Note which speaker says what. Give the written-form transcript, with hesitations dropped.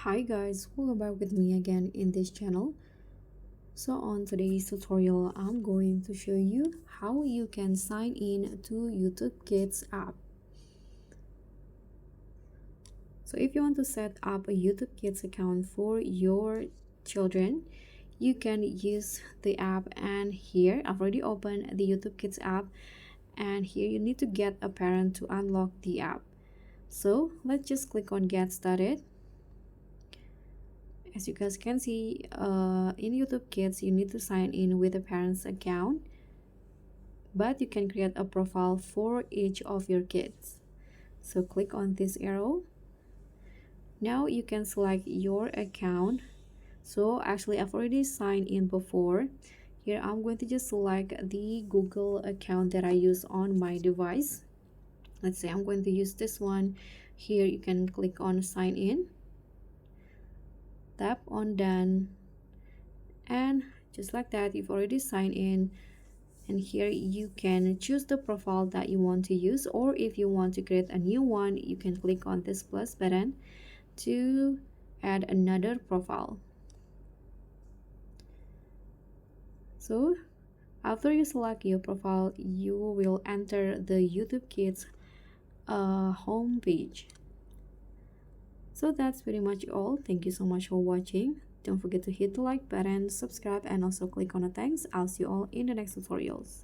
Speaker 1: Hi guys, welcome back with me again in this channel. So on today's tutorial, I'm going to show you how you can sign in to YouTube Kids app. So if you want to set up a YouTube Kids account for your children, you can use the app, and here I've already opened the YouTube Kids app, and here you need to get a parent to unlock the app. So let's just click on get started. As you guys can see, in YouTube Kids, you need to sign in with a parent's account, but you can create a profile for each of your kids. So click on this arrow. Now you can select your account. So actually, I've already signed in before. Here, I'm going to just select the Google account that I use on my device. Let's say I'm going to use this one. Here, you can click on sign in. Tap on done, and just like that, you've already signed in. And here you can choose the profile that you want to use, or if you want to create a new one, you can click on this plus button to add another profile. So after you select your profile, you will enter the YouTube Kids home page. So that's pretty much all. Thank you so much for watching. Don't forget to hit the like button, subscribe, and also click on the thanks. I'll see you all in the next tutorials.